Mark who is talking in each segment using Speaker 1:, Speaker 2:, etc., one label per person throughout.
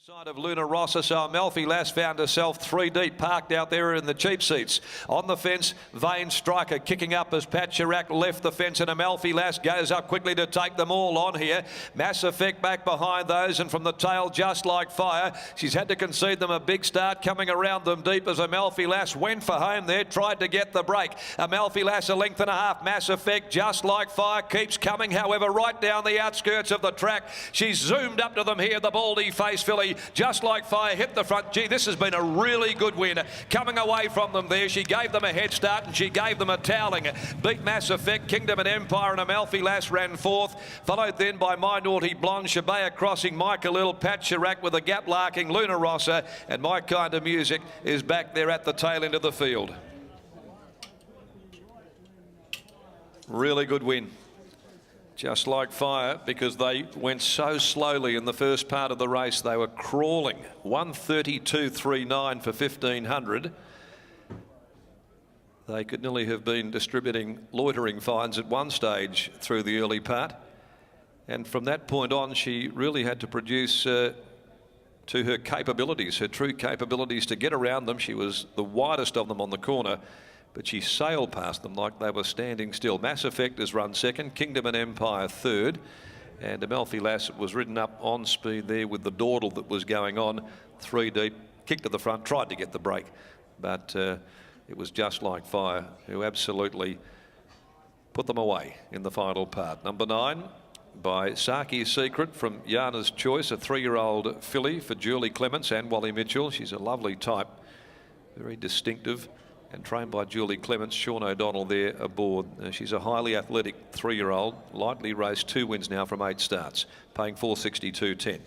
Speaker 1: Side of Luna Rossa, so Amalfi Lass found herself 3 deep, parked out there in the cheap seats. On the fence, Vain Striker kicking up as Pat Chirac left the fence, and Amalfi Lass goes up quickly to take them all on here. Mass Effect back behind those, and from the tail, Just Like Fire. She's had to concede them a big start, coming around them deep as Amalfi Lass went for home there, tried to get the break. Amalfi Lass a length and a half. Mass Effect, Just Like Fire keeps coming, however, right down the outskirts of the track. She's zoomed up to them here, the baldy face filly. Just Like Fire hit the front. Gee, this has been a really good win. Coming away from them there, she gave them a head start and she gave them a toweling. Beat Mass Effect, Kingdom and Empire, and Amalfi Lass ran fourth. Followed then by My Naughty Blonde, Shabaya Crossing, Michael Ill, Pat Chirac with a gap larking, Luna Rossa, and My Kind of Music is back there at the tail end of the field. Really good win. Just Like Fire, because they went so slowly in the first part of the race. They were crawling. 1:32.39 for 1500. They could nearly have been distributing loitering fines at one stage through the early part. And from that point on, she really had to produce to her capabilities, her true capabilities to get around them. She was the widest of them on the corner, but she sailed past them like they were standing still. Mass Effect has run second, Kingdom and Empire third, and Amalfi Lass was ridden up on speed there with the dawdle that was going on. 3 deep, kicked to the front, tried to get the break, but it was Just Like Fire who absolutely put them away in the final part. Number 9 by Saki's Secret from Yana's Choice, a 3-year-old filly for Julie Clements and Wally Mitchell. She's a lovely type, very distinctive, and trained by Julie Clements. Sean O'Donnell there aboard. She's a highly athletic 3-year-old, lightly raced, 2 wins now from 8 starts, paying $462.10.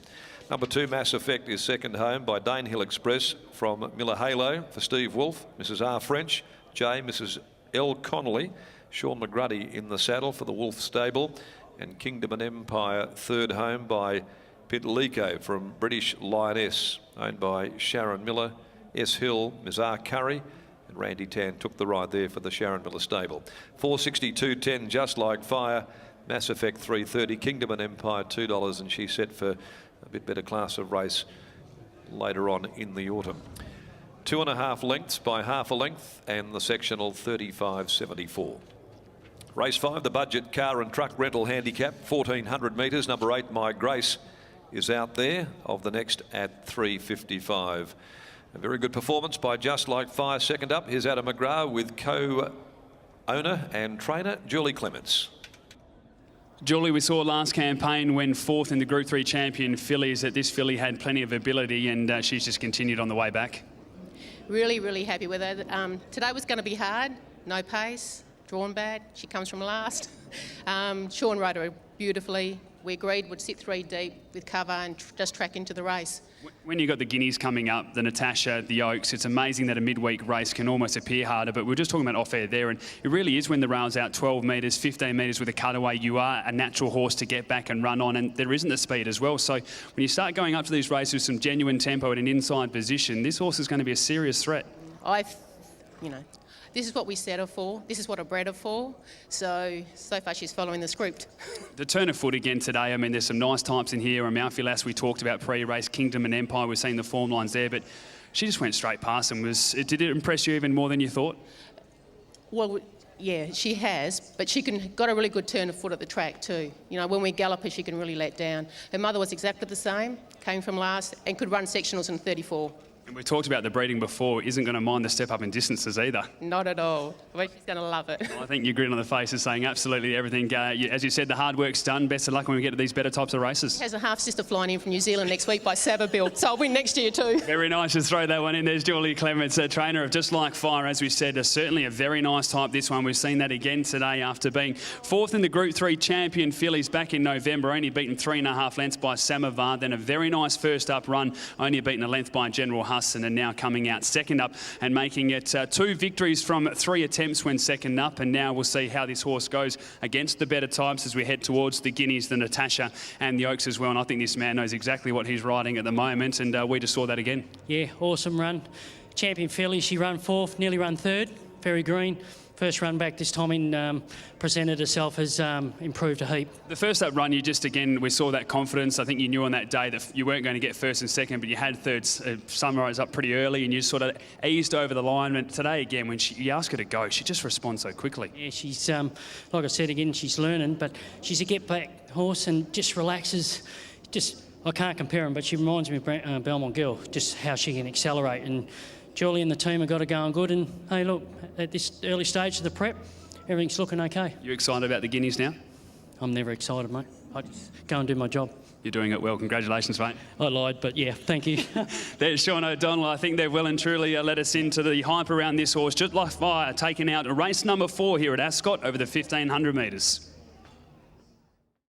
Speaker 1: Number 2, Mass Effect, is second home by Danehill Express from Miller Halo for Steve Wolfe, Mrs. R. French, J. Mrs. L. Connolly, Sean McGruddy in the saddle for the Wolfe stable, and Kingdom and Empire third home by Pitlico from British Lioness, owned by Sharon Miller, S. Hill, Ms. R. Curry, and Randy Tan took the ride there for the Sharon Miller stable. 462.10, Just Like Fire. Mass Effect 330, Kingdom and Empire $2, and she's set for a bit better class of race later on in the autumn. 2.5 lengths by half a length, and the sectional 35.74. Race 5, the budget car and truck rental handicap, 1400 metres. Number 8, My Grace, is out there of the next at 355. A very good performance by Just Like Fire. Second up, here's Adam McGrath with co-owner and trainer Julie Clements.
Speaker 2: Julie, we saw last campaign when fourth in the Group 3 champion fillies that this filly had plenty of ability, and she's just continued on the way back.
Speaker 3: Really happy with her. Today was going to be hard, no pace, drawn bad. She comes from last. Sean rode her beautifully. We agreed would sit 3 deep with cover and just track into the race.
Speaker 2: When you've got the Guineas coming up, the Natasha, the Oaks, it's amazing that a midweek race can almost appear harder, but we were just talking about off-air there, and it really is when the rail's out 12 metres, 15 metres with a cutaway, you are a natural horse to get back and run on, and there isn't the speed as well. So when you start going up to these races with some genuine tempo at an inside position, this horse is going to be a serious threat.
Speaker 3: This is what we set her for. This is what I bred her for. So far she's following the script.
Speaker 2: The turn of foot again today, I mean, there's some nice types in here. Amalfi Lass, we talked about pre-race, Kingdom and Empire, we're seeing the form lines there, but she just went straight past them. Did it impress you even more than you thought?
Speaker 3: Well, yeah, she has, but she got a really good turn of foot at the track too. You know, when we gallop her, she can really let down. Her mother was exactly the same, came from last, and could run sectionals in 34.
Speaker 2: And we talked about the breeding before, isn't going to mind the step up in distances either.
Speaker 3: Not at all. But she's going to love it.
Speaker 2: I think your grin on the face is saying absolutely everything. As you said, the hard work's done. Best of luck when we get to these better types of races.
Speaker 3: She has a half-sister flying in from New Zealand next week by Savabille, so I'll win next year too.
Speaker 2: Very nice to throw that one in. There's Julie Clements, a trainer of Just Like Fire, as we said. Certainly a very nice type, this one. We've seen that again today after being fourth in the Group 3 champion fillies back in November, only beaten 3.5 lengths by Samovar. Then a very nice first up run, only beaten a length by General Husson, and now coming out second up and making it 2 victories from 3 attempts when second up. And now we'll see how this horse goes against the better types as we head towards the Guineas, the Natasha and the Oaks as well. And I think this man knows exactly what he's riding at the moment, and we just saw that again.
Speaker 4: Yeah, awesome run. Champion filly, she run fourth, nearly run third. Very green. first run back this time in presented herself as improved a heap.
Speaker 2: The first up run, you just, again, we saw that confidence. I think you knew on that day that you weren't going to get first and second, but you had third Sunrise up pretty early and you sort of eased over the line. And today, again, when you ask her to go, she just responds so quickly.
Speaker 4: Yeah, she's, like I said again, she's learning, but she's a get-back horse and just relaxes. I can't compare them, but she reminds me of Belmont Girl, just how she can accelerate. And Julie and the team have got her going good. And, hey, look, at this early stage of the prep, everything's looking okay.
Speaker 2: You excited about the Guineas now?
Speaker 4: I'm never excited, mate. I just go and do my job.
Speaker 2: You're doing it well. Congratulations, mate.
Speaker 4: I lied, but yeah, thank you.
Speaker 2: There's Sean O'Donnell. I think they've well and truly let us into the hype around this horse. Just like fire, taking out race number 4 here at Ascot over the 1,500 metres.